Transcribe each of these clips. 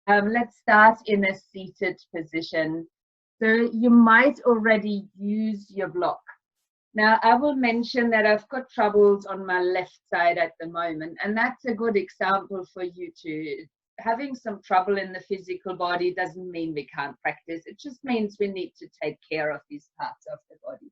Let's start in a seated position. So you might already use your block. Now, I will mention that I've got troubles on my left side at the moment, and that's a good example for you too. Having some trouble in the physical body doesn't mean we can't practice. It just means we need to take care of these parts of the body.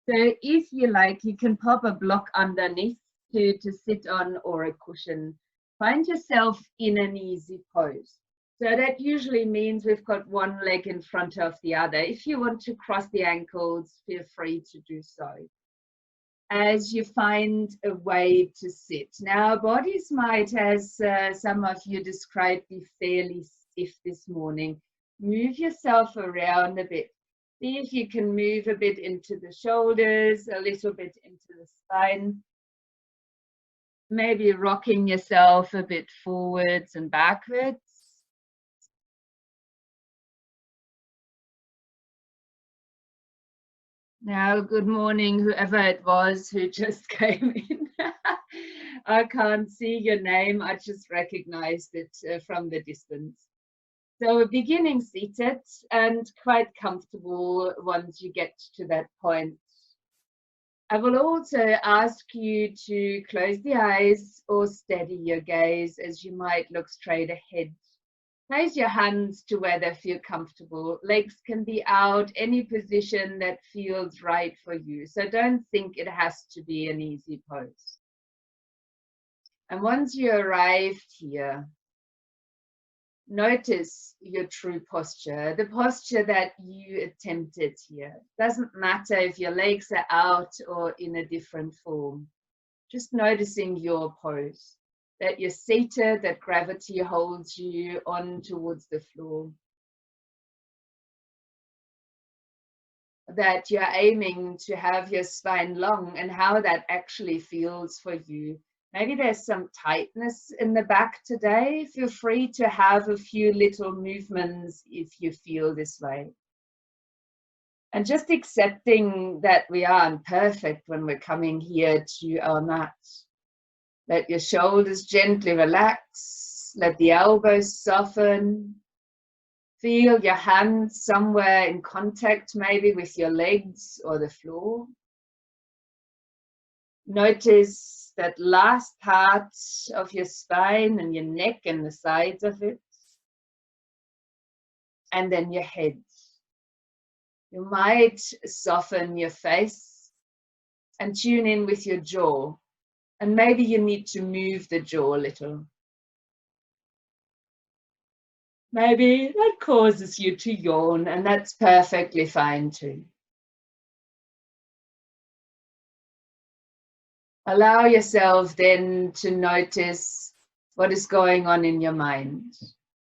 So if you like, you can pop a block underneath to sit on, or a cushion. Find yourself in an easy pose. So that usually means we've got one leg in front of the other. If you want to cross the ankles, feel free to do so. As you find a way to sit. Now, bodies might, as some of you described, be fairly stiff this morning. Move yourself around a bit. See if you can move a bit into the shoulders, a little bit into the spine. Maybe rocking yourself a bit forwards and backwards. Now, good morning, whoever it was who just came in. I can't see your name, I just recognized it from the distance. So beginning seated and quite comfortable once you get to that point. I will also ask you to close the eyes or steady your gaze as you might look straight ahead. Place your hands to where they feel comfortable. Legs can be out, any position that feels right for you. So don't think it has to be an easy pose. And once you arrived here, notice your true posture, the posture that you attempted here. Doesn't matter if your legs are out or in a different form. Just noticing your pose, that you're seated, that gravity holds you on towards the floor, that you're aiming to have your spine long, and how that actually feels for you. Maybe there's some tightness in the back today. Feel free to have a few little movements if you feel this way. And just accepting that we aren't perfect when we're coming here to our mat. Let your shoulders gently relax. Let the elbows soften. Feel your hands somewhere in contact, maybe with your legs or the floor. Notice that last part of your spine and your neck and the sides of it. And then your head. You might soften your face and tune in with your jaw. And maybe you need to move the jaw a little. Maybe that causes you to yawn, and that's perfectly fine too. Allow yourself then to notice what is going on in your mind.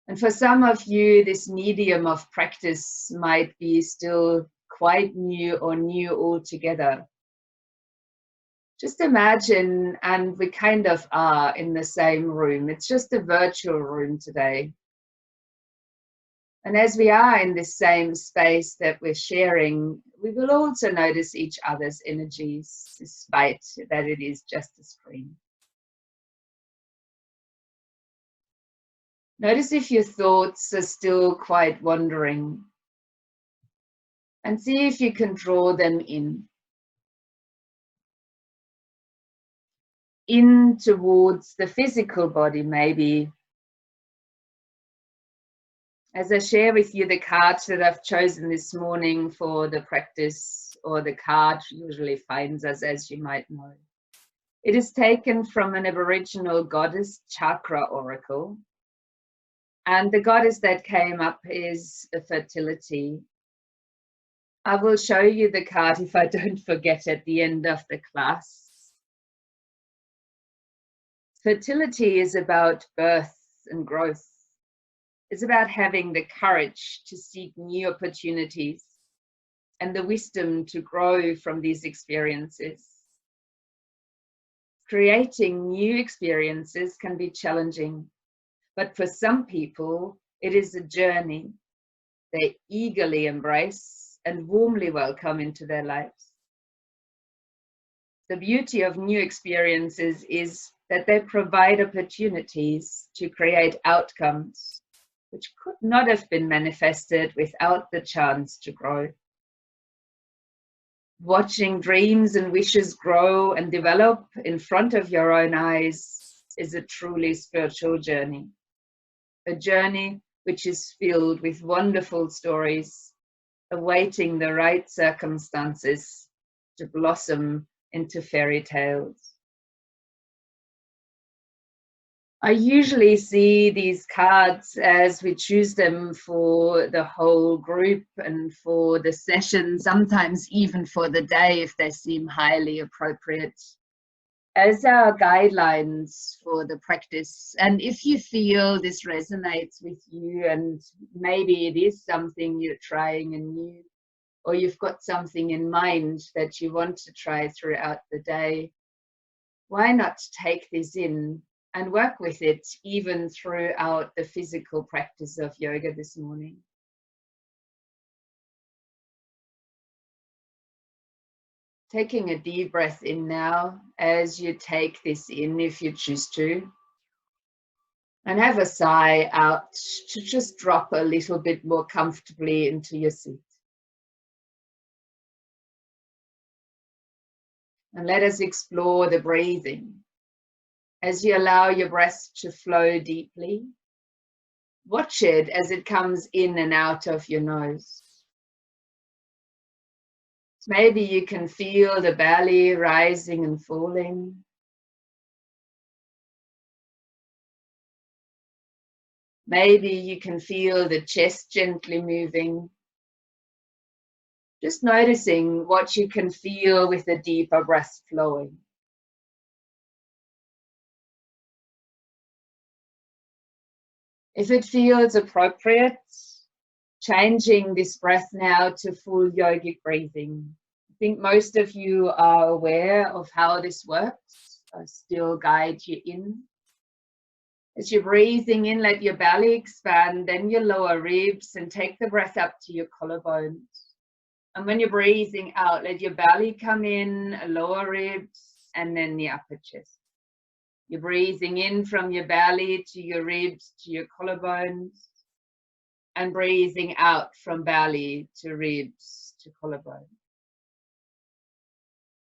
And for some of you, this medium of practice might be still quite new or new altogether. Just imagine, and we kind of are in the same room. It's just a virtual room today. And as we are in this same space that we're sharing, we will also notice each other's energies, despite that it is just a screen. Notice if your thoughts are still quite wandering, and see if you can draw them in towards the physical body, maybe. As I share with you the cards that I've chosen this morning for the practice, or the card usually finds us, as you might know. It is taken from an Aboriginal goddess chakra oracle. And the goddess that came up is fertility. I will show you the card if I don't forget at the end of the class. Fertility is about birth and growth. It's about having the courage to seek new opportunities and the wisdom to grow from these experiences. Creating new experiences can be challenging, but for some people, it is a journey they eagerly embrace and warmly welcome into their lives. The beauty of new experiences is that they provide opportunities to create outcomes which could not have been manifested without the chance to grow. Watching dreams and wishes grow and develop in front of your own eyes is a truly spiritual journey. A journey which is filled with wonderful stories, awaiting the right circumstances to blossom into fairy tales. I usually see these cards as we choose them for the whole group and for the session, sometimes even for the day if they seem highly appropriate, as our guidelines for the practice. And if you feel this resonates with you and maybe it is something you're trying anew, or you've got something in mind that you want to try throughout the day, why not take this in and work with it even throughout the physical practice of yoga this morning? Taking a deep breath in now as you take this in, if you choose to. And have a sigh out to just drop a little bit more comfortably into your seat. And let us explore the breathing. As you allow your breath to flow deeply, watch it as it comes in and out of your nose. Maybe you can feel the belly rising and falling. Maybe you can feel the chest gently moving. Just noticing what you can feel with the deeper breath flowing. If it feels appropriate, changing this breath now to full yogic breathing. I think most of you are aware of how this works. I still guide you in. As you're breathing in, let your belly expand, then your lower ribs, and take the breath up to your collarbones. And when you're breathing out, let your belly come in, lower ribs, and then the upper chest. You're breathing in from your belly to your ribs to your collarbones, and breathing out from belly to ribs to collarbone.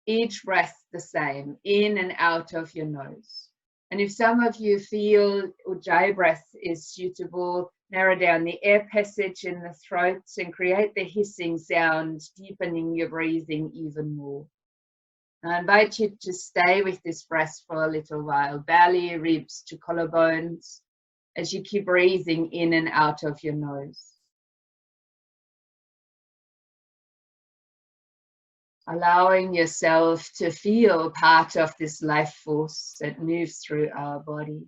Each breath the same, in and out of your nose. And if some of you feel Ujjayi breath is suitable, narrow down the air passage in the throat and create the hissing sound, deepening your breathing even more. I invite you to stay with this breath for a little while, belly, ribs to collarbones, as you keep breathing in and out of your nose. Allowing yourself to feel part of this life force that moves through our body.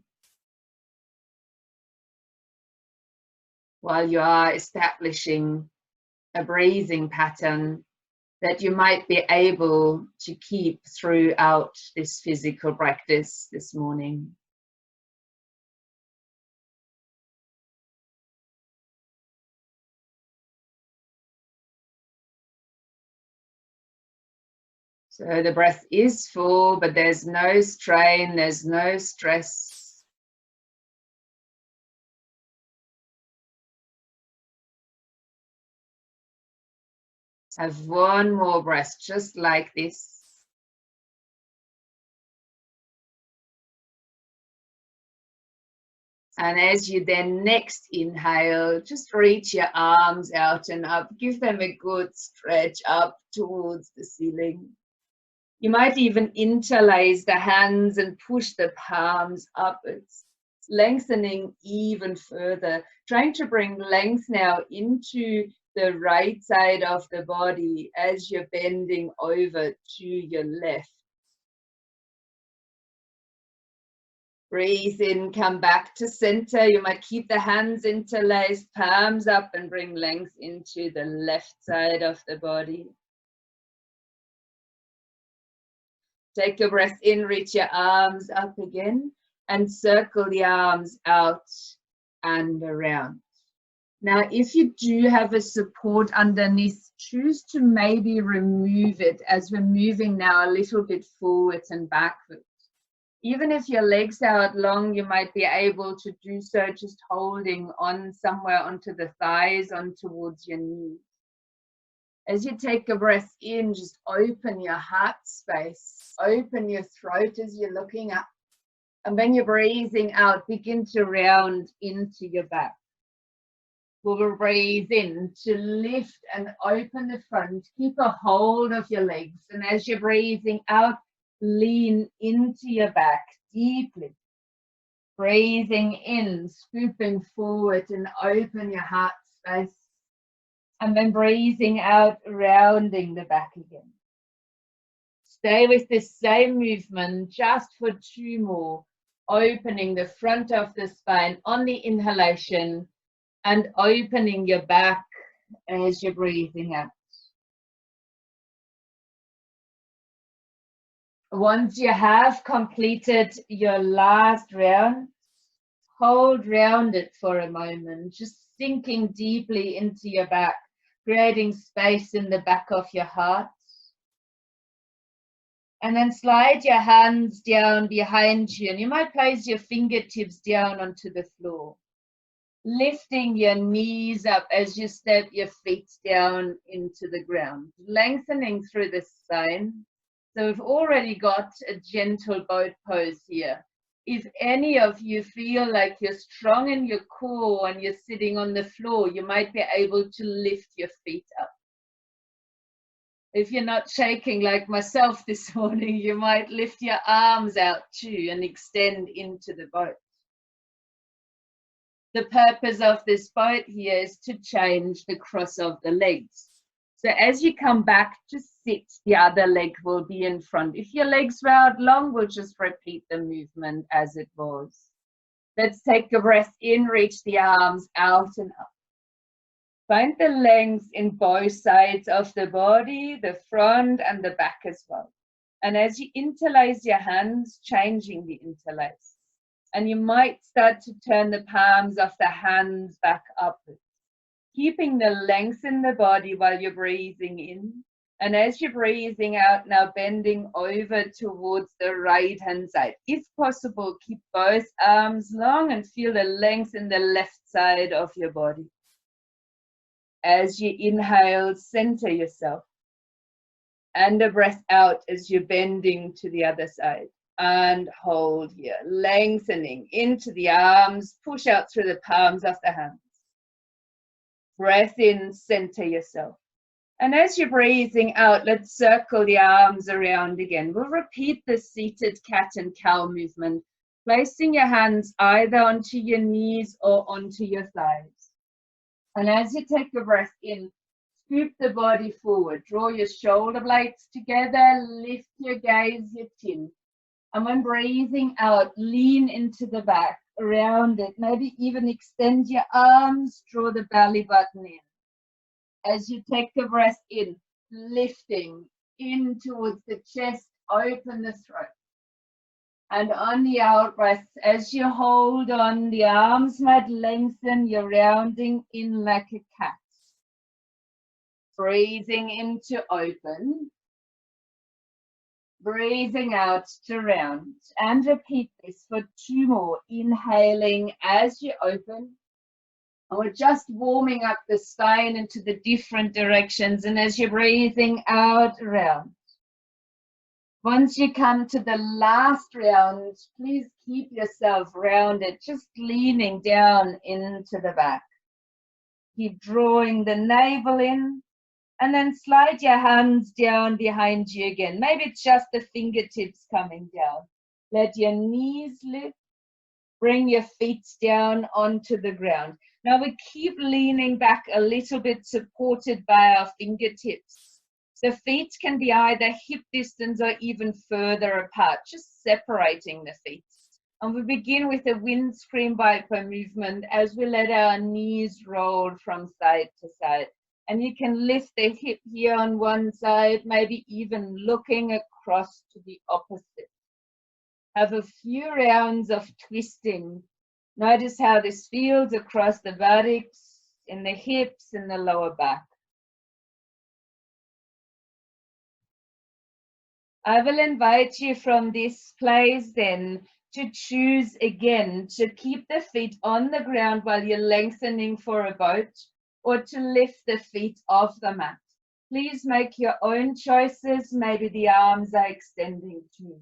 While you are establishing a breathing pattern that you might be able to keep throughout this physical practice this morning. So the breath is full, but there's no strain, there's no stress. Have one more breath, just like this. And as you then next inhale, just reach your arms out and up. Give them a good stretch up towards the ceiling. You might even interlace the hands and push the palms upwards, lengthening even further, trying to bring length now into the right side of the body as you're bending over to your left. Breathe in, come back to center. You might keep the hands interlaced, palms up, and bring length into the left side of the body. Take your breath in, reach your arms up again, and circle the arms out and around. Now, if you do have a support underneath, choose to maybe remove it as we're moving now a little bit forwards and backwards. Even if your legs are out long, you might be able to do so just holding on somewhere onto the thighs, on towards your knees. As you take a breath in, just open your heart space, open your throat as you're looking up. And when you're breathing out, begin to round into your back. We'll breathe in to lift and open the front. Keep a hold of your legs. And as you're breathing out, lean into your back deeply. Breathing in, scooping forward and open your heart space. And then breathing out, rounding the back again. Stay with this same movement just for 2 more. Opening the front of the spine on the inhalation and opening your back as you're breathing out. Once you have completed your last round, hold rounded for a moment, just sinking deeply into your back, creating space in the back of your heart. And then slide your hands down behind you, and you might place your fingertips down onto the floor. Lifting your knees up as you step your feet down into the ground, lengthening through the spine. So we've already got a gentle boat pose here. If any of you feel like you're strong in your core and you're sitting on the floor, you might be able to lift your feet up. If you're not shaking like myself this morning, you might lift your arms out too and extend into the boat. The purpose of this boat here is to change the cross of the legs. So as you come back to sit, the other leg will be in front. If your legs were out long, we'll just repeat the movement as it was. Let's take a breath in, reach the arms out and up. Find the length in both sides of the body, the front and the back as well. And as you interlace your hands, changing the interlace. And you might start to turn the palms of the hands back upwards. Keeping the length in the body while you're breathing in. And as you're breathing out, now bending over towards the right hand side. If possible, keep both arms long and feel the length in the left side of your body. As you inhale, center yourself. And a breath out as you're bending to the other side. And hold here, lengthening into the arms, push out through the palms of the hands. Breath in, center yourself. And as you're breathing out, let's circle the arms around again. We'll repeat the seated cat and cow movement, placing your hands either onto your knees or onto your thighs. And as you take a breath in, scoop the body forward, draw your shoulder blades together, lift your gaze, your chin. And when breathing out, lean into the back, around it, maybe even extend your arms, draw the belly button in. As you take the breath in, lifting in towards the chest, open the throat. And on the out breath, as you hold on, the arms might lengthen, you're rounding in like a cat. Breathing in to open. Breathing out to round, and repeat this for 2 more. Inhaling as you open. And we're just warming up the spine into the different directions, and as you're breathing out, round. Once you come to the last round, please keep yourself rounded, just leaning down into the back. Keep drawing the navel in. And then slide your hands down behind you again. Maybe it's just the fingertips coming down. Let your knees lift. Bring your feet down onto the ground. Now we keep leaning back a little bit, supported by our fingertips. The feet can be either hip distance or even further apart, just separating the feet. And we begin with a windscreen viper movement as we let our knees roll from side to side. And you can lift the hip here on one side, maybe even looking across to the opposite. Have a few rounds of twisting. Notice how this feels across the buttocks, in the hips, in the lower back. I will invite you from this place then to choose again to keep the feet on the ground while you're lengthening for a boat, or to lift the feet off the mat. Please make your own choices. Maybe the arms are extending too.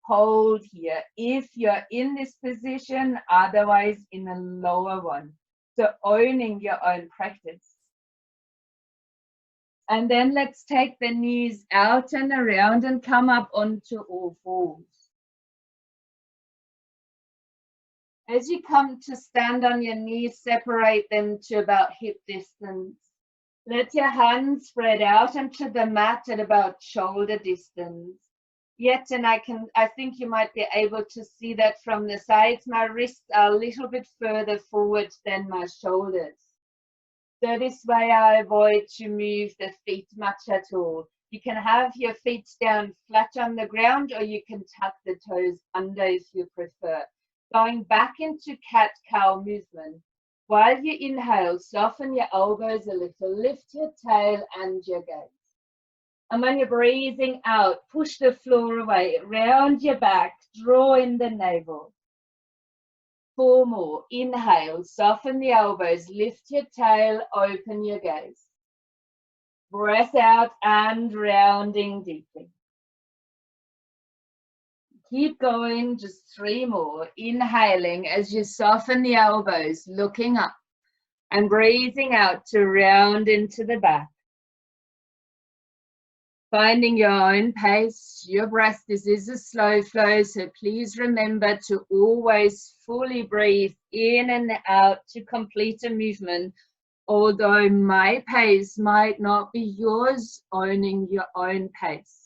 Hold here if you're in this position, otherwise in a lower one. So owning your own practice. And then let's take the knees out and around and come up onto all fours. As you come to stand on your knees, separate them to about hip distance. Let your hands spread out onto the mat at about shoulder distance. Yet, and I think you might be able to see that from the sides, my wrists are a little bit further forward than my shoulders. So this way I avoid to move the feet much at all. You can have your feet down flat on the ground, or you can tuck the toes under if you prefer. Going back into cat-cow movement. While you inhale, soften your elbows a little, lift your tail and your gaze. And when you're breathing out, push the floor away, round your back, draw in the navel. 4 more. Inhale, soften the elbows, lift your tail, open your gaze. Breath out and rounding deeply. Keep going, just 3 more. Inhaling as you soften the elbows, looking up, and breathing out to round into the back. Finding your own pace, your breath. This is a slow flow, so please remember to always fully breathe in and out to complete a movement. Although my pace might not be yours, owning your own pace.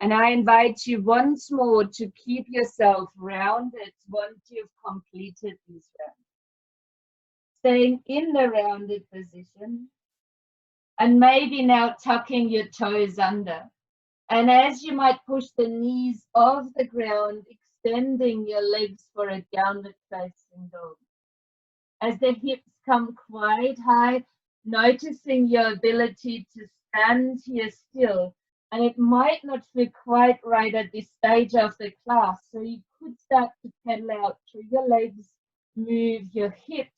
And I invite you once more to keep yourself rounded once you've completed this round. Staying in the rounded position. And maybe now tucking your toes under. And as you might push the knees off the ground, extending your legs for a downward facing dog. As the hips come quite high, noticing your ability to stand here still. And it might not feel quite right at this stage of the class, so you could start to pedal out through your legs, move your hips.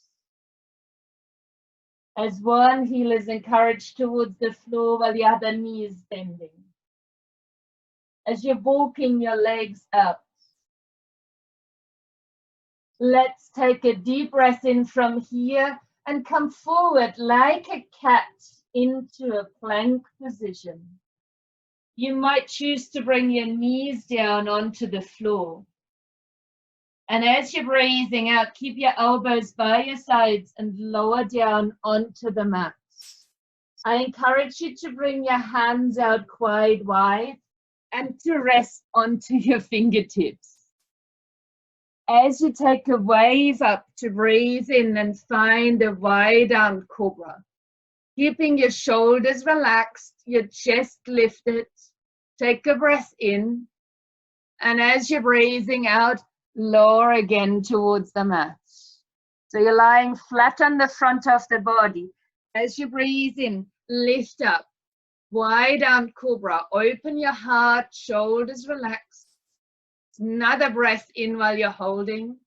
As one heel is encouraged towards the floor while the other knee is bending. As you're walking your legs up. Let's take a deep breath in from here and come forward like a cat into a plank position. You might choose to bring your knees down onto the floor. And as you're breathing out, keep your elbows by your sides and lower down onto the mat. I encourage you to bring your hands out quite wide and to rest onto your fingertips. As you take a wave up to breathe in and find a wide-armed cobra, keeping your shoulders relaxed, your chest lifted, take a breath in, and as you're breathing out, lower again towards the mat. So you're lying flat on the front of the body. As you breathe in, lift up, wide-armed cobra, open your heart, shoulders relaxed. Another breath in while you're holding,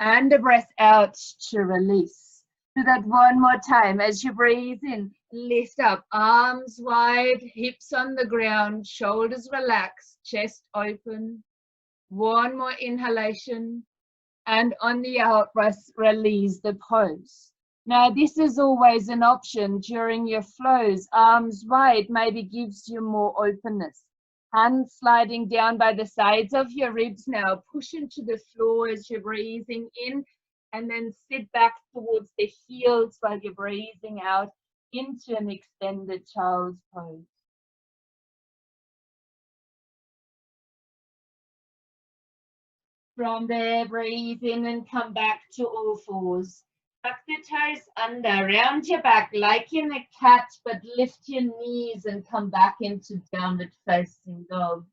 and a breath out to release. Do that one more time. As you breathe in, lift up, arms wide, hips on the ground, shoulders relaxed, chest open. One more inhalation, and on the out breath, release the pose. Now, this is always an option during your flows. Arms wide maybe gives you more openness. Hands sliding down by the sides of your ribs now. Push into the floor as you're breathing in, and then sit back towards the heels while you're breathing out into an extended child's pose. From there, breathe in and come back to all fours. Tuck the toes under, round your back like in a cat, but lift your knees and come back into downward facing dog.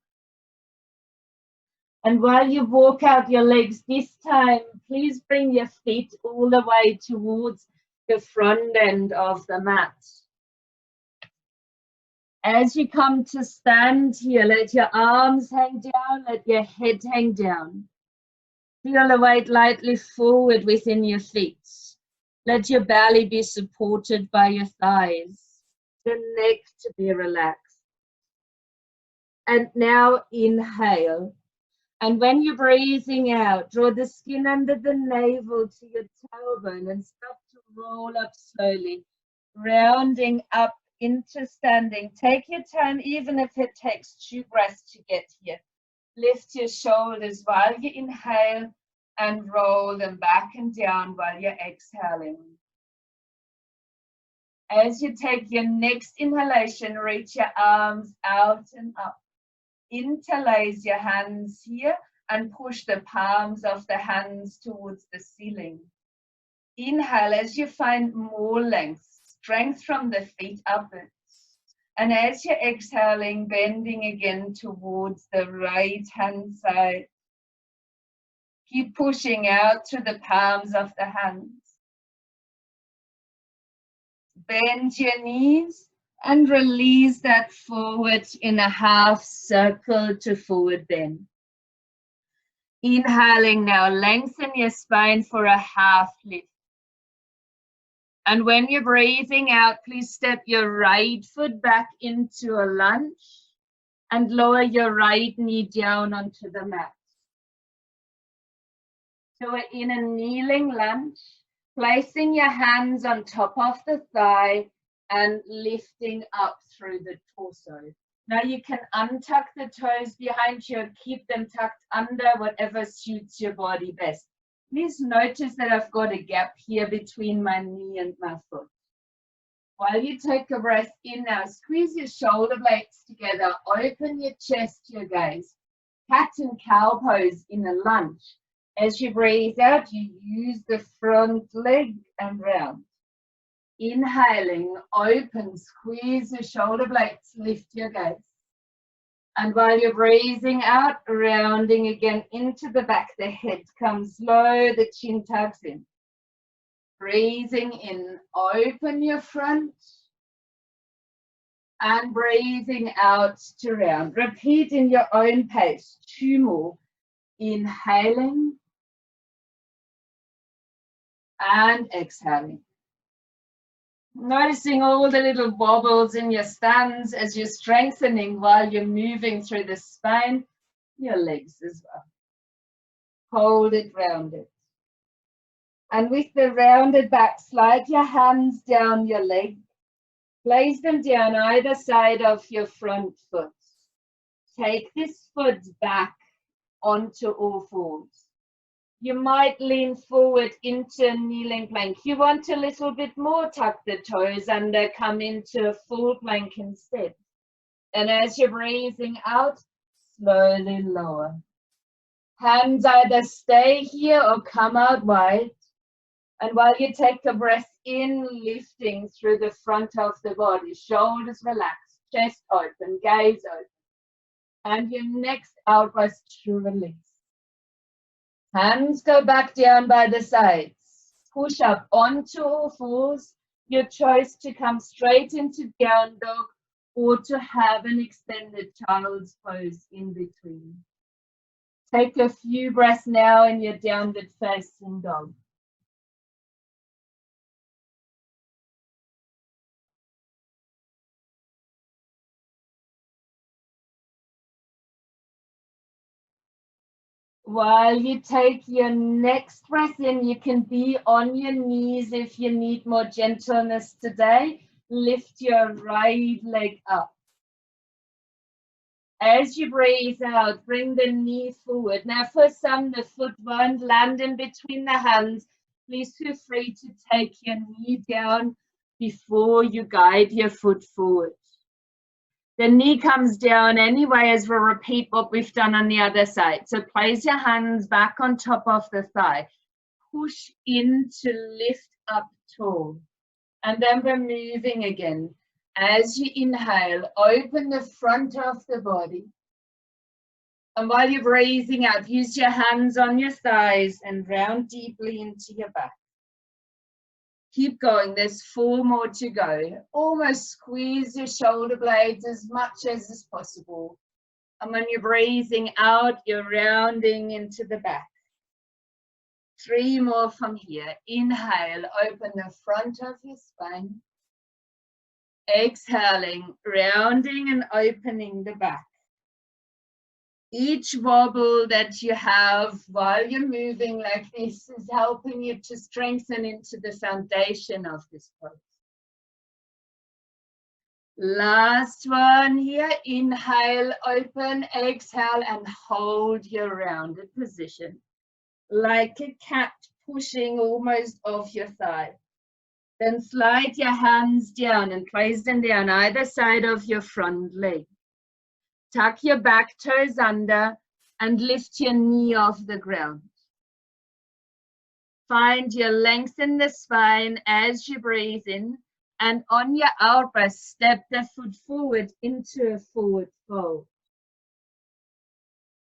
And while you walk out your legs this time, please bring your feet all the way towards the front end of the mat. As you come to stand here, let your arms hang down, let your head hang down. Feel the weight lightly forward within your feet. Let your belly be supported by your thighs, the neck to be relaxed. And now inhale. And when you're breathing out, draw the skin under the navel to your tailbone and start to roll up slowly, rounding up into standing. Take your time, even if it takes 2 breaths to get here. Lift your shoulders while you inhale and roll them back and down while you're exhaling. As you take your next inhalation, reach your arms out and up. Interlace your hands here and push the palms of the hands towards the ceiling. Inhale as you find more length, strength from the feet upwards. And as you're exhaling, bending again towards the right hand side. Keep pushing out through the palms of the hands. Bend your knees and release that forward in a half circle to forward bend. Inhaling now, lengthen your spine for a half lift. And when you're breathing out, please step your right foot back into a lunge and lower your right knee down onto the mat. So we're in a kneeling lunge, placing your hands on top of the thigh and lifting up through the torso. Now you can untuck the toes behind you, keep them tucked under, whatever suits your body best. Please notice that I've got a gap here between my knee and my foot. While you take a breath in now, squeeze your shoulder blades together, open your chest, your gaze. Cat and cow pose in a lunge. As you breathe out, you use the front leg and round. Inhaling, open, squeeze your shoulder blades, lift your gaze. And while you're breathing out, rounding again into the back, the head comes low, the chin tucks in. Breathing in, open your front. And breathing out to round. Repeat in your own pace, 2 more. Inhaling. And exhaling. Noticing all the little wobbles in your stance as you're strengthening while you're moving through the spine, your legs as well. Hold it rounded. And with the rounded back, slide your hands down your leg. Place them down either side of your front foot. Take this foot back onto all fours. You might lean forward into a kneeling plank. You want a little bit more, tuck the toes under, come into a full plank instead. And as you're breathing out, slowly lower. Hands either stay here or come out wide. And while you take a breath in, lifting through the front of the body, shoulders relaxed, chest open, gaze open. And your next outburst to release. Hands go back down by the sides. Push up onto all fours. Your choice to come straight into down dog or to have an extended child's pose in between. Take a few breaths now in your downward facing dog. While you take your next breath in, you can be on your knees if you need more gentleness today. Lift your right leg up. As you breathe out, bring the knee forward. Now for some, the foot won't land in between the hands. Please feel free to take your knee down before you guide your foot forward. The knee comes down anyway as we'll repeat what we've done on the other side. So place your hands back on top of the thigh. Push in to lift up tall. And then we're moving again. As you inhale, open the front of the body. And while you're breathing out, use your hands on your thighs and round deeply into your back. Keep going, there's 4 more to go. Almost squeeze your shoulder blades as much as is possible. And when you're breathing out, you're rounding into the back. 3 more from here. Inhale, open the front of your spine. Exhaling, rounding and opening the back. Each wobble that you have while you're moving like this is helping you to strengthen into the foundation of this pose. Last one here. Inhale, open, exhale, and hold your rounded position. Like a cat pushing almost off your thigh. Then slide your hands down and place them down either side of your front leg. Tuck your back toes under and lift your knee off the ground. Find your length in the spine as you breathe in, and on your out breath, step the foot forward into a forward fold.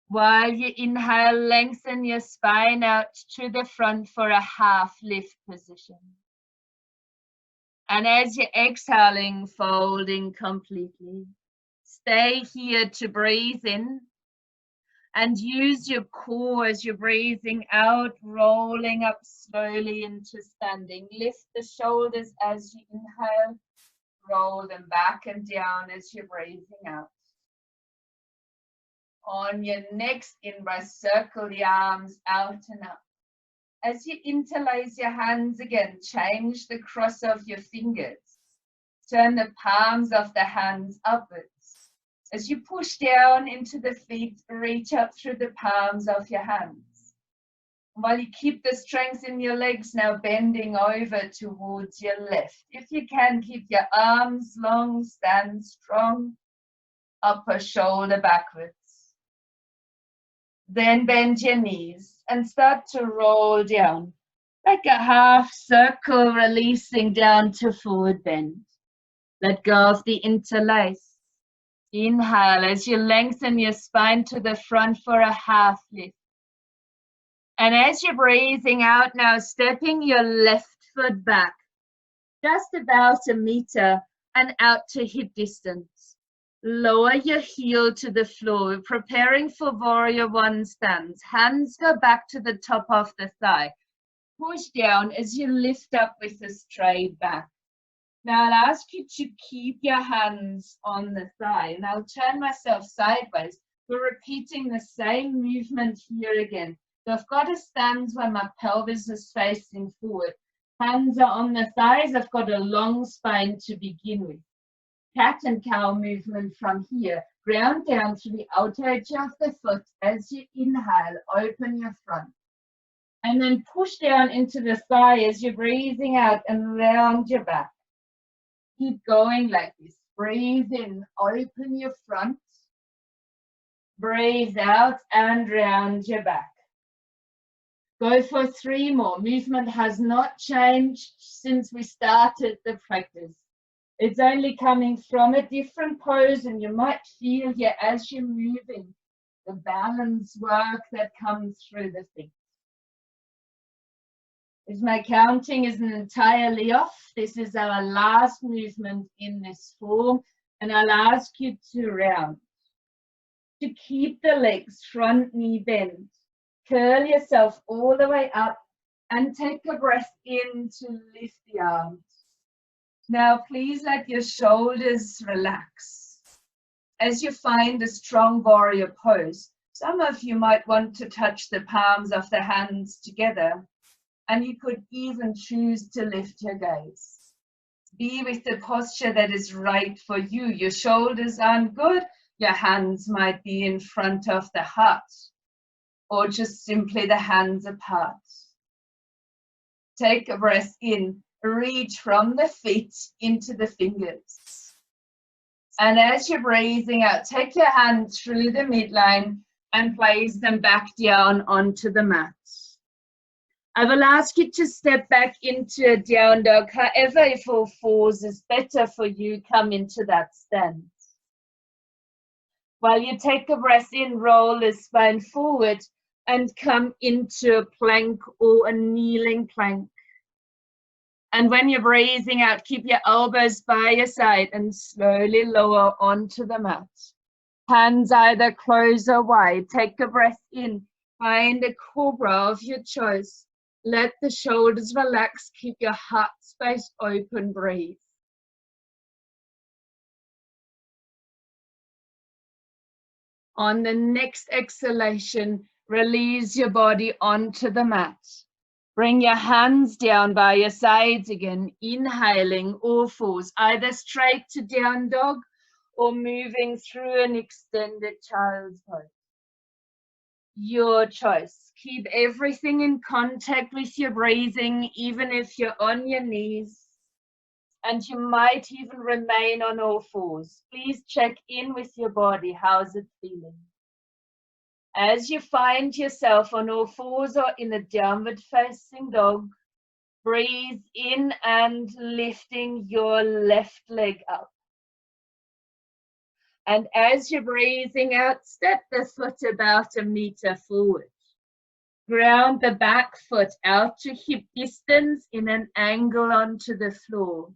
While you inhale, lengthen your spine out to the front for a half lift position. And as you're exhaling, folding completely. Stay here to breathe in and use your core as you're breathing out, rolling up slowly into standing. Lift the shoulders as you inhale, roll them back and down as you're breathing out. On your next in-breath, circle the arms out and up. As you interlace your hands again, change the cross of your fingers. Turn the palms of the hands upwards. As you push down into the feet, reach up through the palms of your hands. While you keep the strength in your legs, now bending over towards your left. If you can, keep your arms long, stand strong, upper shoulder backwards. Then bend your knees and start to roll down, like a half circle, releasing down to forward bend. Let go of the interlace. Inhale as you lengthen your spine to the front for a half lift. And as you're breathing out now, stepping your left foot back, just about a meter and out to hip distance. Lower your heel to the floor, preparing for warrior one stance. Hands go back to the top of the thigh. Push down as you lift up with a straight back. Now I'll ask you to keep your hands on the thigh, and I'll turn myself sideways. We're repeating the same movement here again. So I've got a stance where my pelvis is facing forward. Hands are on the thighs. I've got a long spine to begin with. Cat and cow movement from here. Ground down through the outer edge of the foot. As you inhale, open your front. And then push down into the thigh as you're breathing out and round your back. Keep going like this. Breathe in, open your front. Breathe out and round your back. Go for 3 more. Movement has not changed since we started the practice. It's only coming from a different pose, and you might feel here as you're moving the balance work that comes through the feet. If my counting isn't entirely off, this is our last movement in this form, and I'll ask you to round. To keep the legs front knee bent, curl yourself all the way up and take a breath in to lift the arms. Now please let your shoulders relax. As you find a strong warrior pose, some of you might want to touch the palms of the hands together. And you could even choose to lift your gaze. Be with the posture that is right for you. Your shoulders aren't good, your hands might be in front of the heart, or just simply the hands apart. Take a breath in, reach from the feet into the fingers. And as you're breathing out, take your hands through the midline and place them back down onto the mat. I will ask you to step back into a down dog. However, if all fours is better for you, come into that stance. While you take a breath in, roll the spine forward and come into a plank or a kneeling plank. And when you're breathing out, keep your elbows by your side and slowly lower onto the mat. Hands either close or wide. Take a breath in. Find a cobra of your choice. Let the shoulders relax. Keep your heart space open. Breathe. On the next exhalation, release your body onto the mat. Bring your hands down by your sides again, inhaling all fours, either straight to down dog or moving through an extended child's pose. Your choice. Keep everything in contact with your breathing, even if you're on your knees. And you might even remain on all fours. Please check in with your body. How's it feeling? As you find yourself on all fours or in a downward facing dog, breathe in and lifting your left leg up. And as you're breathing out, step the foot about 1 meter forward. Ground the back foot out to hip distance in an angle onto the floor.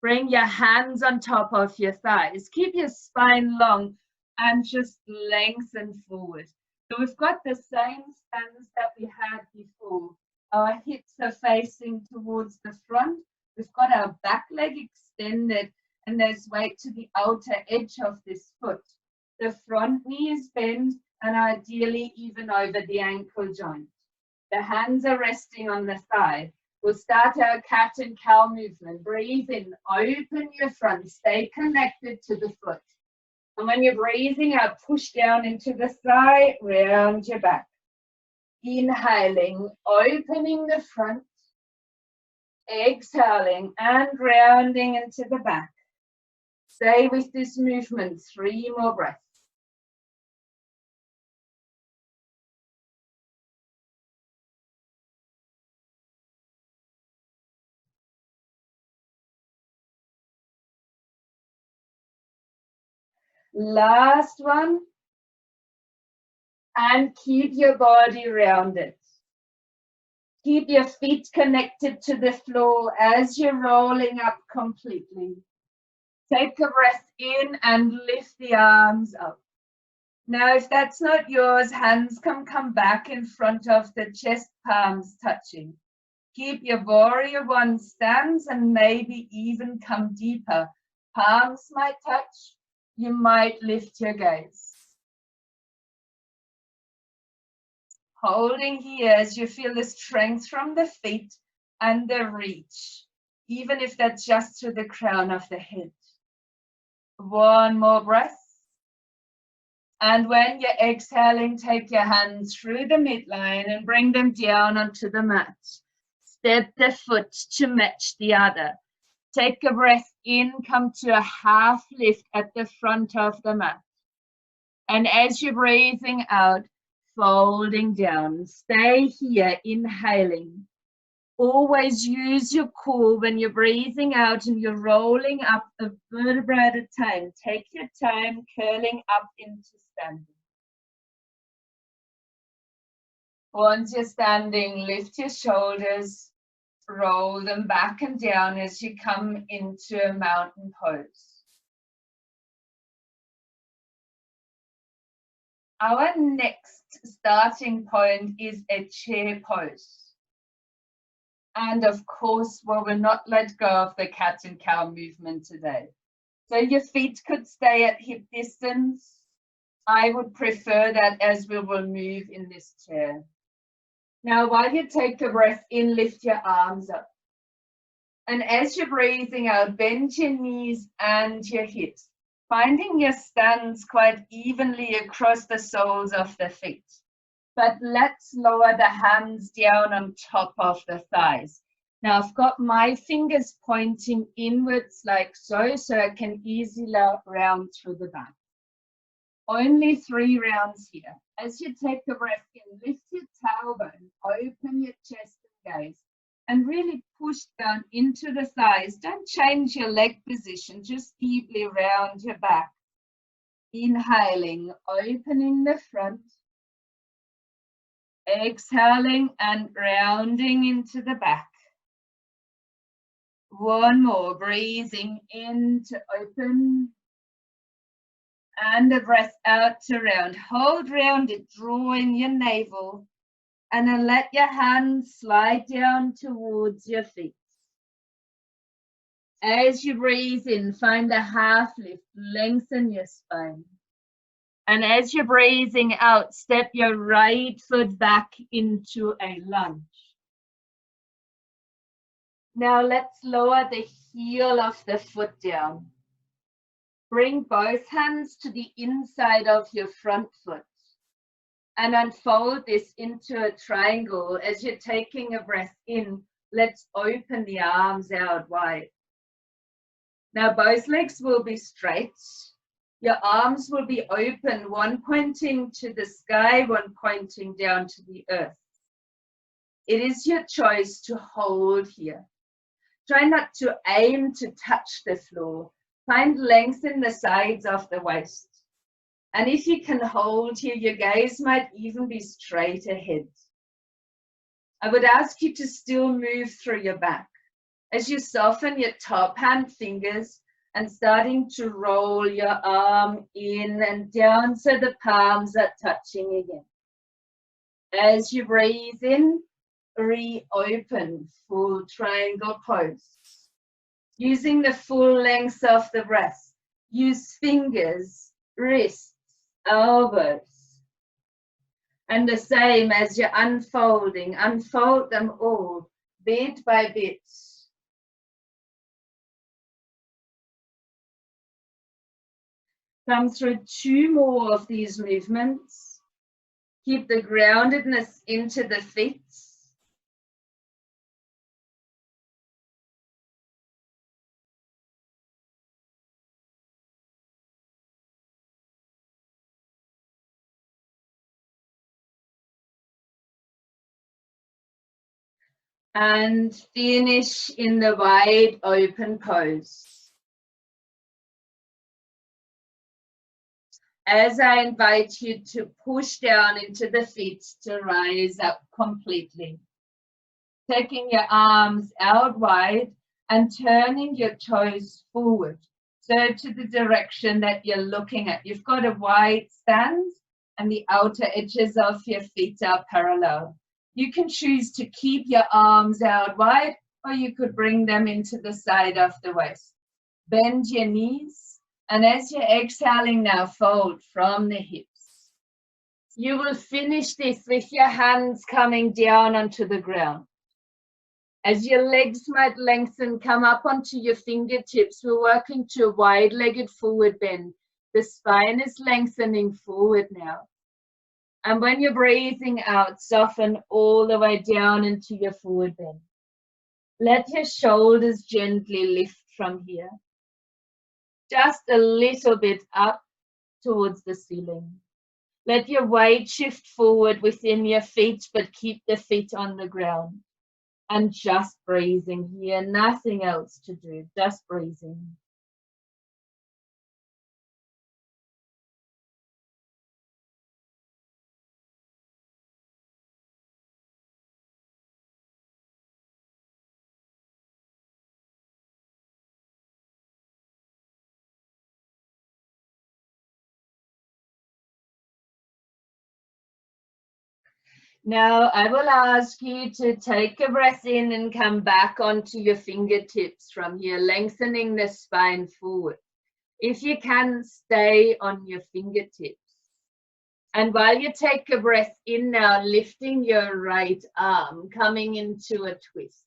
Bring your hands on top of your thighs. Keep your spine long and just lengthen forward. So we've got the same stance that we had before. Our hips are facing towards the front. We've got our back leg extended and there's weight to the outer edge of this foot. The front knee is bent and ideally even over the ankle joint. The hands are resting on the thigh. We'll start our cat and cow movement. Breathe in, open your front, stay connected to the foot. And when you're breathing out, push down into the thigh, round your back. Inhaling, opening the front. Exhaling and rounding into the back. Stay with this movement, 3 more breaths. Last one. And keep your body rounded. Keep your feet connected to the floor as you're rolling up completely. Take a breath in and lift the arms up. Now, if that's not yours, hands can come back in front of the chest, palms touching. Keep your warrior one stance and maybe even come deeper. Palms might touch. You might lift your gaze. Holding here as you feel the strength from the feet and the reach, even if that's just to the crown of the head. 1 more breath. And when you're exhaling, take your hands through the midline and bring them down onto the mat. Step the foot to match the other. Take a breath in, come to a half lift at the front of the mat. And as you're breathing out, folding down. Stay here, inhaling. Always use your core when you're breathing out and you're rolling up a vertebra at a time. Take your time, curling up into standing. Once you're standing, lift your shoulders, roll them back and down as you come into a mountain pose. Our next starting point is a chair pose. And of course, well, we're not let go of the cat and cow movement today. So your feet could stay at hip distance. I would prefer that as we will move in this chair. Now, while you take a breath in, lift your arms up. And as you're breathing out, bend your knees and your hips, finding your stance quite evenly across the soles of the feet. But let's lower the hands down on top of the thighs. Now I've got my fingers pointing inwards like so, so I can easily round through the back. Only 3 rounds here. As you take a breath in, lift your tailbone, open your chest and gaze, and really push down into the thighs. Don't change your leg position, just deeply round your back. Inhaling, opening the front. Exhaling and rounding into the back. One more, breathing in to open. And the breath out to round. Hold round it, draw in your navel. And then let your hands slide down towards your feet. As you breathe in, find a half lift, lengthen your spine. And as you're breathing out, step your right foot back into a lunge. Now let's lower the heel of the foot down. Bring both hands to the inside of your front foot and unfold this into a triangle. As you're taking a breath in, let's open the arms out wide. Now both legs will be straight. Your arms will be open, one pointing to the sky, one pointing down to the earth. It is your choice to hold here. Try not to aim to touch the floor. Find length in the sides of the waist. And if you can hold here, your gaze might even be straight ahead. I would ask you to still move through your back as you soften your top hand fingers and starting to roll your arm in and down so the palms are touching again. As you breathe in, reopen, full triangle pose. Using the full length of the breath, use fingers, wrists, elbows. And the same as you're unfolding, unfold them all, bit by bit. Come through 2 more of these movements. Keep the groundedness into the feet. And finish in the wide open pose. As I invite you to push down into the feet to rise up completely. Taking your arms out wide and turning your toes forward. So to the direction that you're looking at. You've got a wide stance and the outer edges of your feet are parallel. You can choose to keep your arms out wide, or you could bring them into the side of the waist. Bend your knees, and as you're exhaling now, fold from the hips. You will finish this with your hands coming down onto the ground. As your legs might lengthen, come up onto your fingertips. We're working to a wide-legged forward bend. The spine is lengthening forward now. And when you're breathing out, soften all the way down into your forward bend. Let your shoulders gently lift from here. Just a little bit up towards the ceiling. Let your weight shift forward within your feet, but keep the feet on the ground. And just breathing here, nothing else to do, just breathing. Now I will ask you to take a breath in and come back onto your fingertips from here, lengthening the spine forward. If you can, stay on your fingertips. And while you take a breath in now, lifting your right arm, coming into a twist.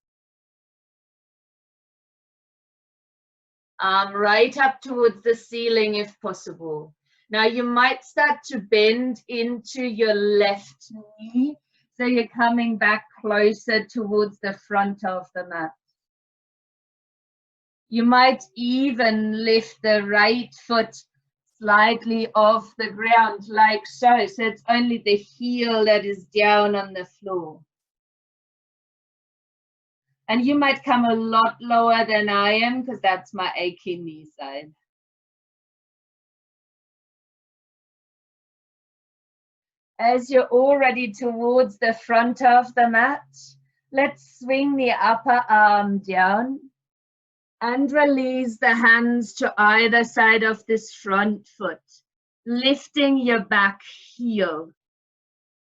Arm right up towards the ceiling if possible. Now you might start to bend into your left knee. So you're coming back closer towards the front of the mat. You might even lift the right foot slightly off the ground like so. So it's only the heel that is down on the floor. And you might come a lot lower than I am because that's my aching knee side. As you're already towards the front of the mat, let's swing the upper arm down And release the hands to either side of this front foot, lifting your back heel.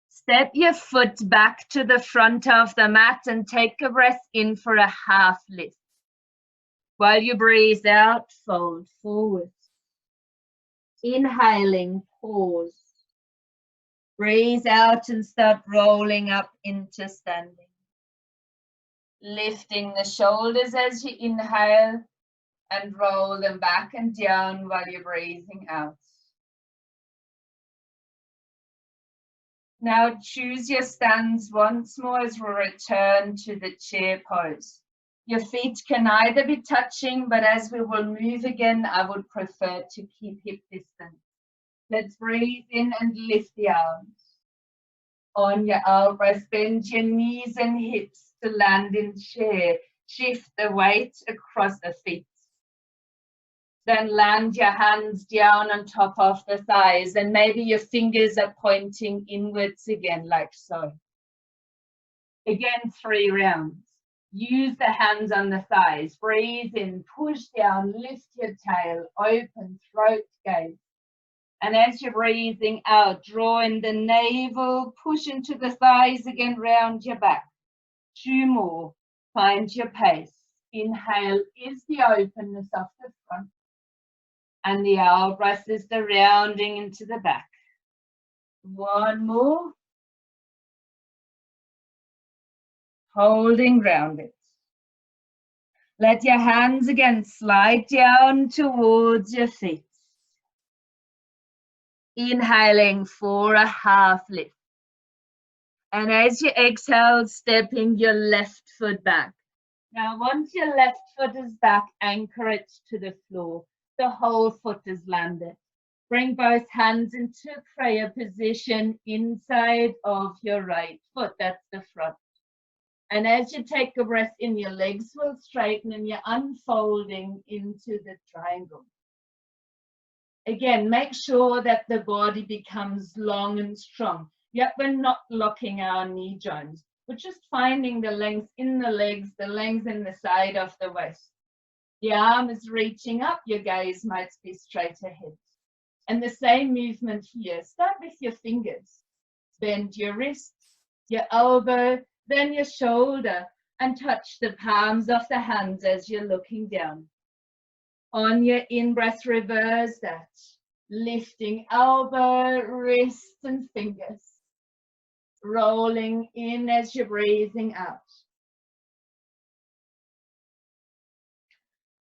Step your foot back to the front of the mat and take a breath in for a half lift. While you breathe out, fold forward. Inhaling, pause. Breathe out and start rolling up into standing. Lifting the shoulders as you inhale and roll them back and down while you're breathing out. Now choose your stance once more as we return to the chair pose. Your feet can either be touching, but as we will move again, I would prefer to keep hip distance. Let's breathe in and lift the arms. On your elbows, bend your knees and hips to land in chair. Shift the weight across the feet. Then land your hands down on top of the thighs, and maybe your fingers are pointing inwards again, like so. Again, 3 rounds. Use the hands on the thighs. Breathe in, push down, lift your tail, open, throat gaze. And as you're breathing out, draw in the navel, push into the thighs again, round your back. 2 more. Find your pace. Inhale is the openness of the front. And the out breath is the rounding into the back. 1 more. Holding rounded. Let your hands again slide down towards your feet. Inhaling for a half lift. And as you exhale, stepping your left foot back. Now, once your left foot is back, anchor it to the floor. The whole foot is landed. Bring both hands into prayer position inside of your right foot. That's the front. And as you take a breath in, your legs will straighten and you're unfolding into the triangle. Again, make sure that the body becomes long and strong. Yet we're not locking our knee joints. We're just finding the length in the legs, the length in the side of the waist. The arm is reaching up, your gaze might be straight ahead. And the same movement here. Start with your fingers. Bend your wrists, your elbow, then your shoulder, and touch the palms of the hands as you're looking down. On your in-breath, reverse that. Lifting elbow, wrist, and fingers. Rolling in as you're breathing out.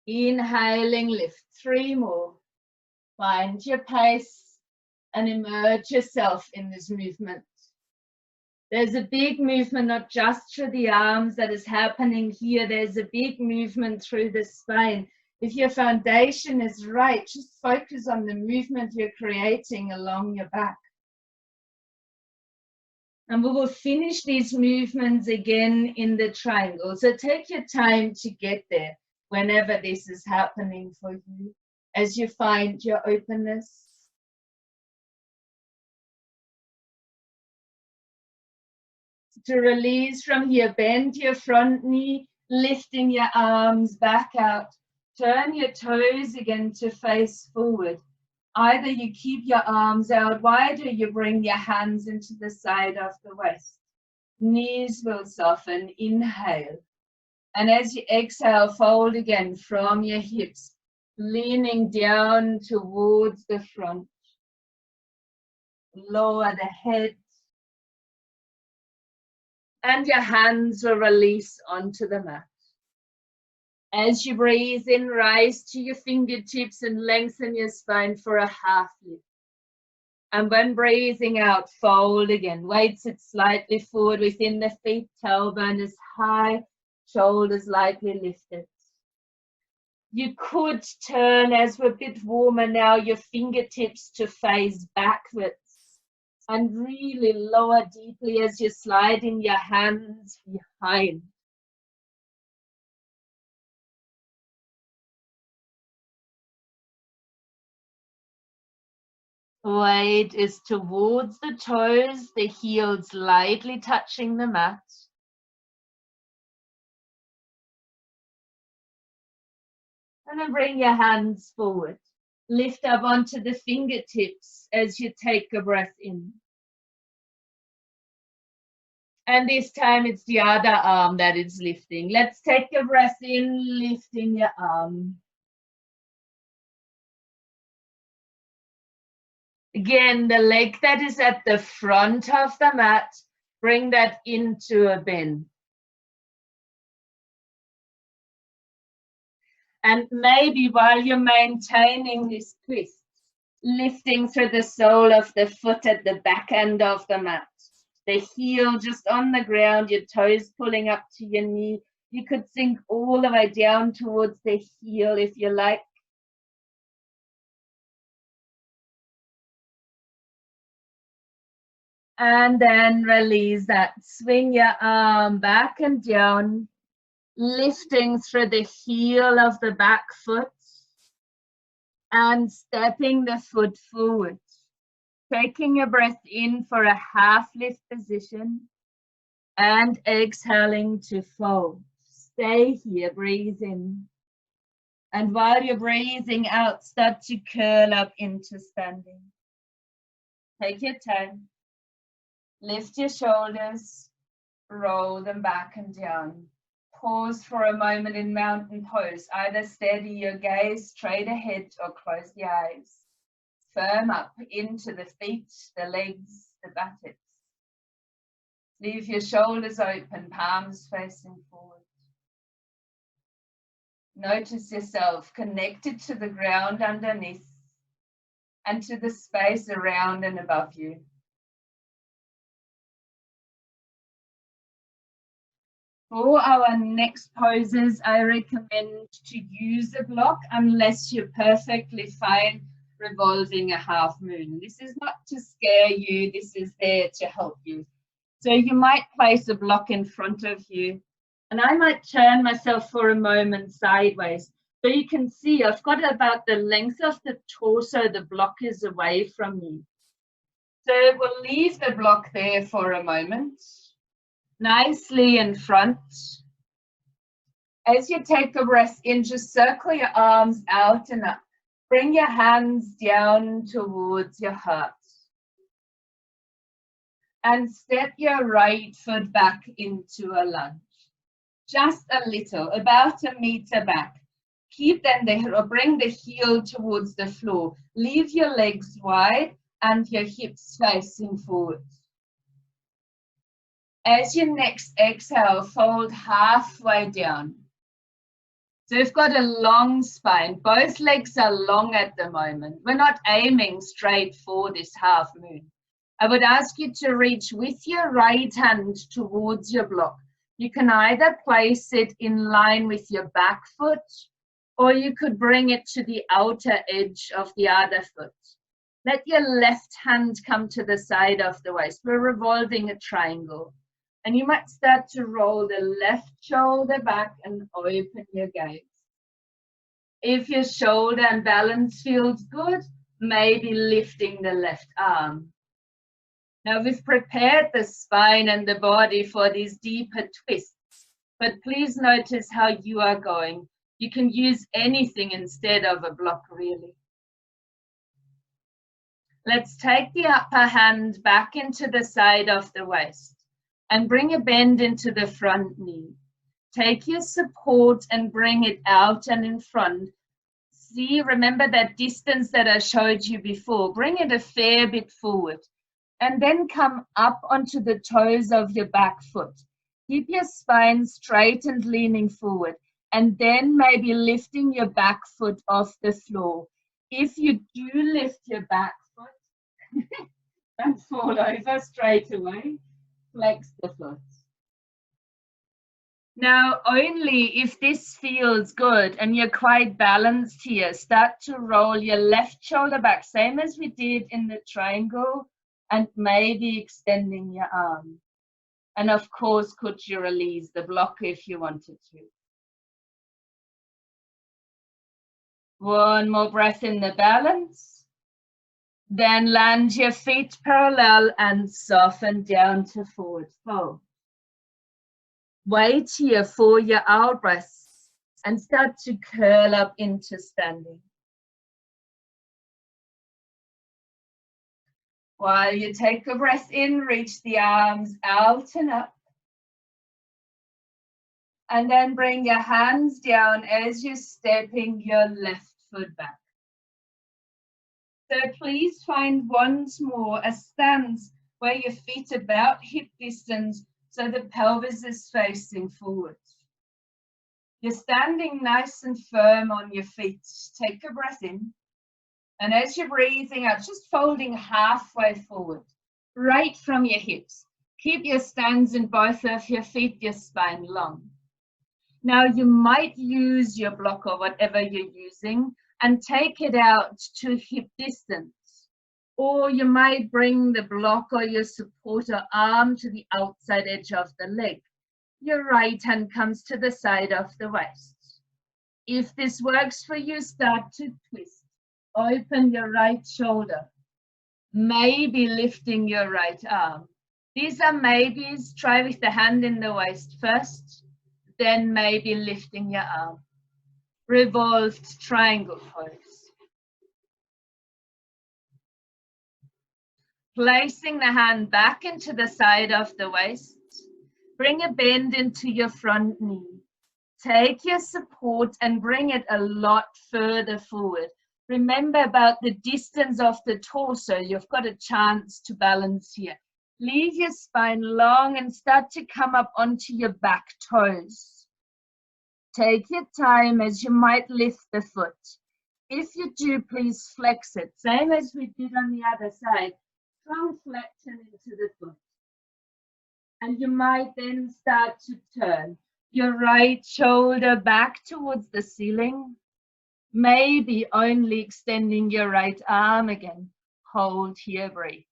Inhaling, lift. 3 more. Find your pace and immerse yourself in this movement. There's a big movement, not just through the arms that is happening here. There's a big movement through the spine. If your foundation is right, just focus on the movement you're creating along your back. And we will finish these movements again in the triangle. So take your time to get there whenever this is happening for you, as you find your openness. To release from here, bend your front knee, lifting your arms back out. Turn your toes again to face forward. Either you keep your arms out wide or you bring your hands into the side of the waist. Knees will soften, inhale. And as you exhale, fold again from your hips, leaning down towards the front. Lower the head. And your hands will release onto the mat. As you breathe in, rise to your fingertips and lengthen your spine for a half lift. And when breathing out, fold again. Weight sit slightly forward within the feet, tailbone is high, shoulders lightly lifted. You could turn, as we're a bit warmer now, your fingertips to face backwards. And really lower deeply as you're sliding your hands behind. Weight is towards the toes, the heels lightly touching the mat. And then bring your hands forward. Lift up onto the fingertips as you take a breath in. And this time it's the other arm that is lifting. Let's take a breath in, lifting your arm. Again, the leg that is at the front of the mat, bring that into a bend. And maybe while you're maintaining this twist, lifting through the sole of the foot at the back end of the mat. The heel just on the ground, your toes pulling up to your knee. You could sink all the way down towards the heel if you like. And then release that. Swing your arm back and down, lifting through the heel of the back foot and stepping the foot forward. Taking a breath in for a half lift position and exhaling to fold. Stay here, breathe in. And while you're breathing out, start to curl up into standing. Take your time. Lift your shoulders, roll them back and down. Pause for a moment in mountain pose. Either steady your gaze straight ahead or close the eyes. Firm up into the feet, the legs, the buttocks. Leave your shoulders open, palms facing forward. Notice yourself connected to the ground underneath and to the space around and above you. For our next poses, I recommend to use a block unless you're perfectly fine revolving a half moon. This is not to scare you, this is there to help you. So you might place a block in front of you, and I might turn myself for a moment sideways. So you can see I've got about the length of the torso, the block is away from me. So we'll leave the block there for a moment. Nicely in front. As you take a breath in, just circle your arms out and up. Bring your hands down towards your heart. And step your right foot back into a lunge. Just a little, about a meter back. Keep them there, or bring the heel towards the floor. Leave your legs wide and your hips facing forward. As you next exhale, fold halfway down. So we've got a long spine. Both legs are long at the moment. We're not aiming straight for this half moon. I would ask you to reach with your right hand towards your block. You can either place it in line with your back foot, or you could bring it to the outer edge of the other foot. Let your left hand come to the side of the waist. We're revolving a triangle. And you might start to roll the left shoulder back and open your gaze. If your shoulder and balance feels good, maybe lifting the left arm. Now we've prepared the spine and the body for these deeper twists, but please notice how you are going. You can use anything instead of a block, really. Let's take the upper hand back into the side of the waist. And bring a bend into the front knee. Take your support and bring it out and in front. See, remember that distance that I showed you before. Bring it a fair bit forward. And then come up onto the toes of your back foot. Keep your spine straight and leaning forward. And then maybe lifting your back foot off the floor. If you do lift your back foot, don't fall over straight away. Flex the foot. Now, only if this feels good and you're quite balanced here, start to roll your left shoulder back, same as we did in the triangle, and maybe extending your arm. And of course, could you release the block if you wanted to? One more breath in the balance. Then land your feet parallel and soften down to forward fold. Wait here for your out breath. and start to curl up into standing. While you take a breath in, reach the arms out and up. And then bring your hands down as you're stepping your left foot back. So please find once more a stance where your feet are about hip distance so the pelvis is facing forwards. You're standing nice and firm on your feet. Take a breath in. And as you're breathing out, just folding halfway forward, right from your hips. Keep your stance in both of your feet, your spine long. Now you might use your block or whatever you're using and take it out to hip distance. Or you might bring the block or your supporter arm to the outside edge of the leg. Your right hand comes to the side of the waist. If this works for you, start to twist. Open your right shoulder. Maybe lifting your right arm. These are maybes. Try with the hand in the waist first, then maybe lifting your arm. Revolved triangle pose. Placing the hand back into the side of the waist. Bring a bend into your front knee. Take your support and bring it a lot further forward. Remember about the distance of the torso. You've got a chance to balance here. Leave your spine long and start to come up onto your back toes. Take your time as you might lift the foot. If you do, please flex it. Same as we did on the other side. Strong flexion into the foot. And you might then start to turn your right shoulder back towards the ceiling. Maybe only extending your right arm again. Hold here, breathe.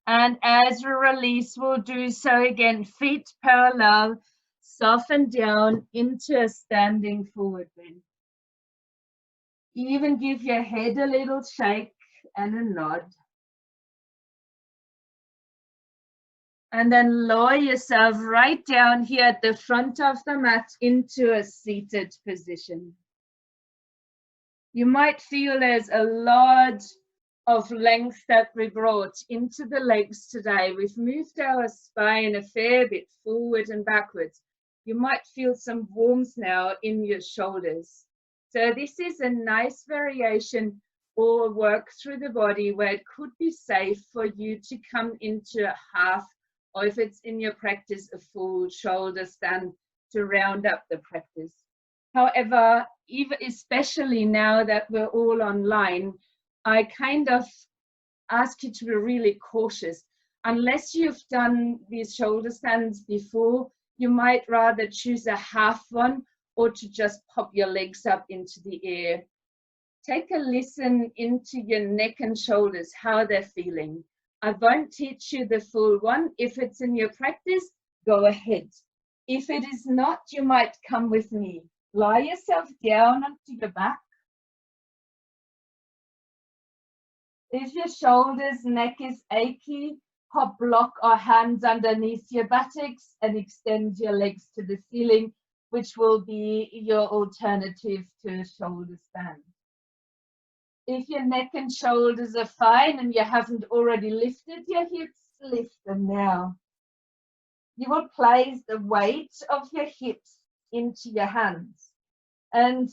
And as we release, we'll do so again. Feet parallel, soften down into a standing forward bend. Even give your head a little shake and a nod. And then lower yourself right down here at the front of the mat into a seated position. You might feel there's a lot of length that we brought into the legs today. We've moved our spine a fair bit forward and backwards. You might feel some warmth now in your shoulders. So this is a nice variation or work through the body where it could be safe for you to come into a half, or if it's in your practice, a full shoulder stand to round up the practice. However, even especially now that we're all online, I kind of ask you to be really cautious. Unless you've done these shoulder stands before, you might rather choose a half one or to just pop your legs up into the air. Take a listen into your neck and shoulders, how they're feeling. I won't teach you the full one. If it's in your practice, go ahead. If it is not, you might come with me. Lie yourself down onto your back. If your shoulders, neck is achy, pop block or hands underneath your buttocks and extend your legs to the ceiling, which will be your alternative to a shoulder stand. If your neck and shoulders are fine and you haven't already lifted your hips, lift them now. You will place the weight of your hips into your hands and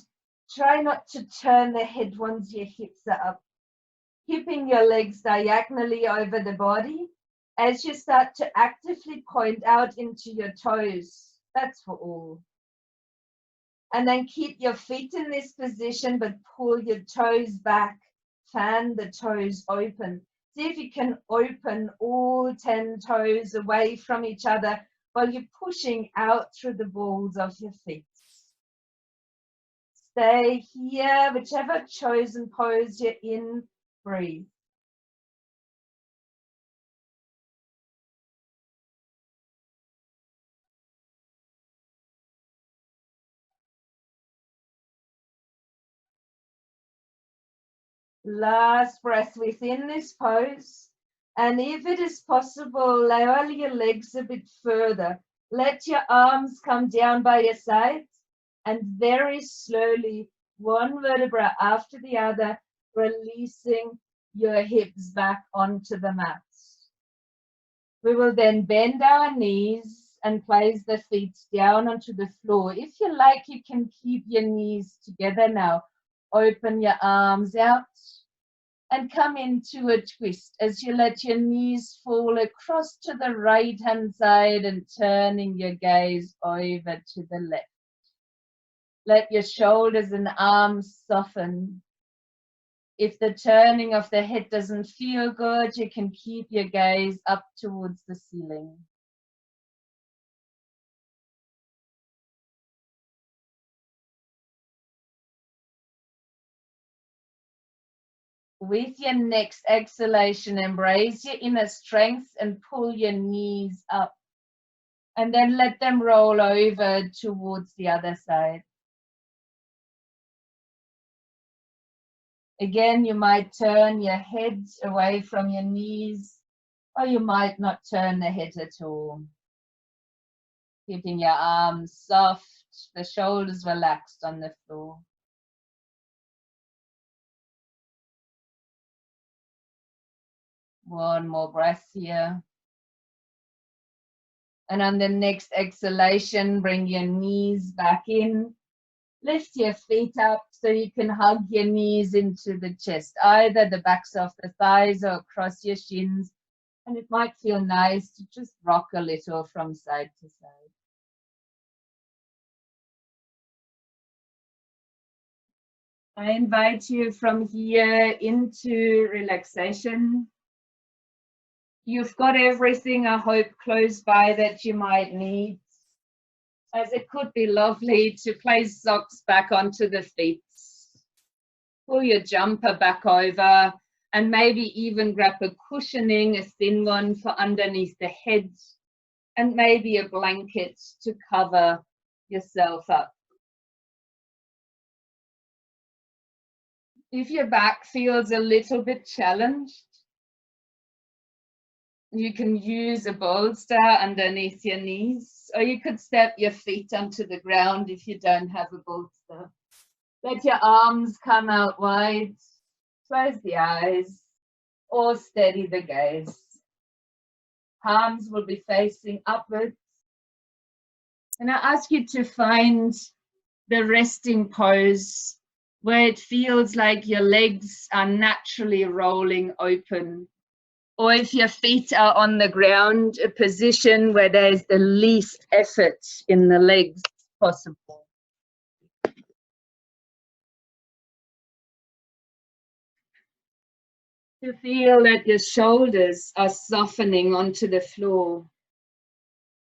try not to turn the head once your hips are up. Keeping your legs diagonally over the body as you start to actively point out into your toes. That's for all. And then keep your feet in this position, but pull your toes back. Fan the toes open. See if you can open all 10 toes away from each other while you're pushing out through the balls of your feet. Stay here, whichever chosen pose you're in, breathe. Last breath within this pose. And if it is possible, lower your legs a bit further. Let your arms come down by your sides and very slowly, one vertebra after the other, releasing your hips back onto the mat. We will then bend our knees and place the feet down onto the floor. If you like, you can keep your knees together now. Open your arms out and come into a twist as you let your knees fall across to the right hand side and turning your gaze over to the left. Let your shoulders and arms soften. If the turning of the head doesn't feel good, you can keep your gaze up towards the ceiling. With your next exhalation, embrace your inner strength and pull your knees up. And then let them roll over towards the other side. Again, you might turn your head away from your knees, or you might not turn the head at all. Keeping your arms soft, the shoulders relaxed on the floor. One more breath here. And on the next exhalation, bring your knees back in. Lift your feet up so you can hug your knees into the chest, either the backs of the thighs or across your shins. And it might feel nice to just rock a little from side to side. I invite you from here into relaxation. You've got everything, I hope, close by that you might need, as it could be lovely to place socks back onto the feet. Pull your jumper back over and maybe even grab a cushioning, a thin one for underneath the head, and maybe a blanket to cover yourself up. If your back feels a little bit challenged, you can use a bolster underneath your knees, or you could step your feet onto the ground if you don't have a bolster. Let your arms come out wide, close the eyes, or steady the gaze. Palms will be facing upwards. And I ask you to find the resting pose where it feels like your legs are naturally rolling open. Or if your feet are on the ground, a position where there's the least effort in the legs possible. To feel that your shoulders are softening onto the floor,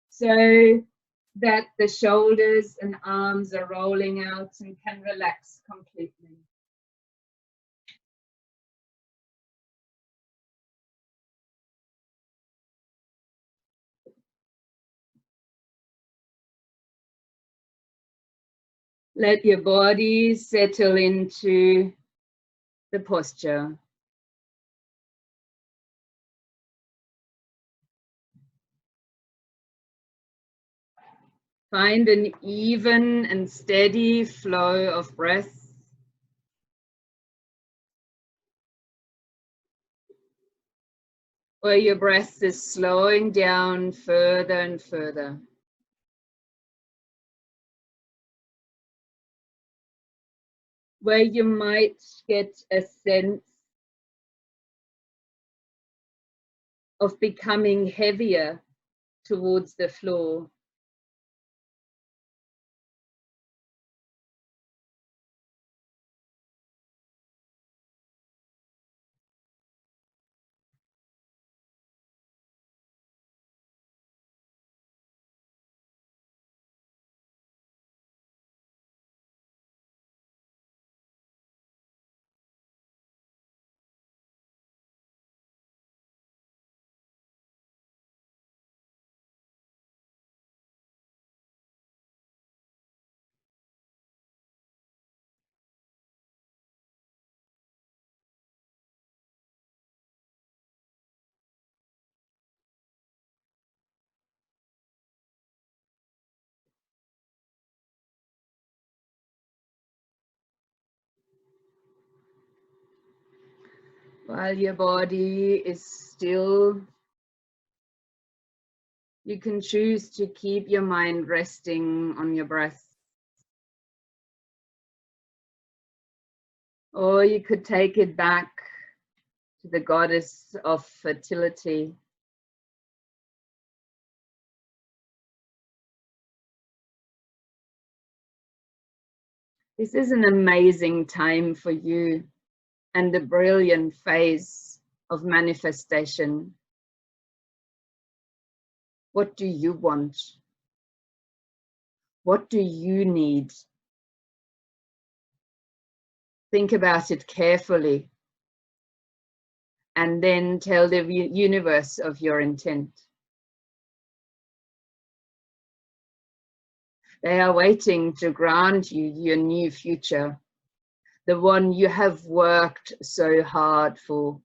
so that the shoulders and arms are rolling out and can relax completely. Let your body settle into the posture. Find an even and steady flow of breath. Where your breath is slowing down further and further. Where you might get a sense of becoming heavier towards the floor. While your body is still, you can choose to keep your mind resting on your breath. Or you could take it back to the goddess of fertility. This is an amazing time for you and a brilliant phase of manifestation. What do you want? What do you need? Think about it carefully and then tell the universe of your intent. They are waiting to grant you your new future, the one you have worked so hard for.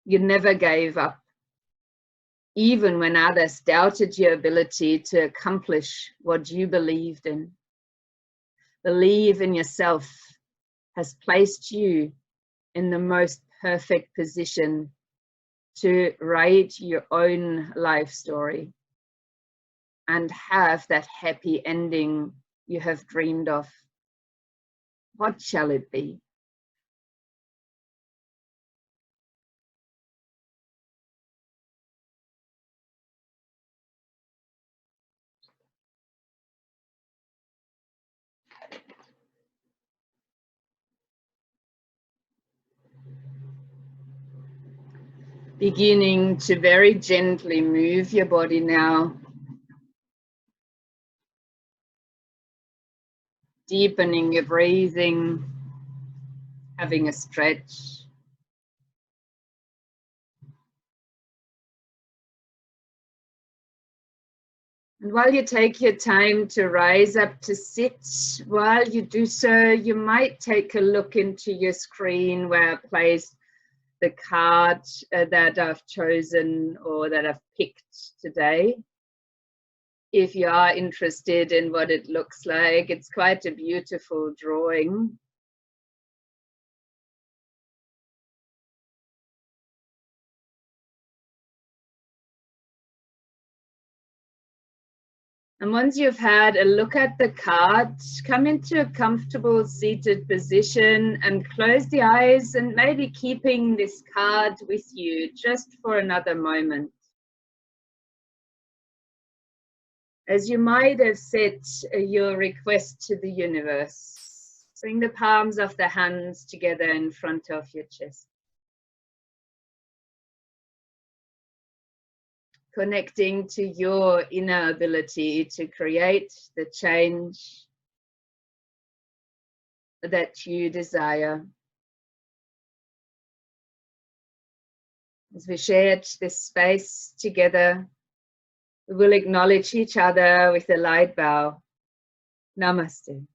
You never gave up, even when others doubted your ability to accomplish what you believed in. Believe in yourself has placed you in the most perfect position to write your own life story and have that happy ending you have dreamed of. What shall it be? Beginning to very gently move your body now. Deepening your breathing, having a stretch. And while you take your time to rise up to sit, while you do so, you might take a look into your screen where I placed the card that I've chosen or that I've picked today. If you are interested in what it looks like, it's quite a beautiful drawing. And once you've had a look at the card, come into a comfortable seated position and close the eyes, and maybe keeping this card with you just for another moment. As you might have set your request to the universe, bring the palms of the hands together in front of your chest. Connecting to your inner ability to create the change that you desire. As we shared this space together, we will acknowledge each other with a light bow. Namaste.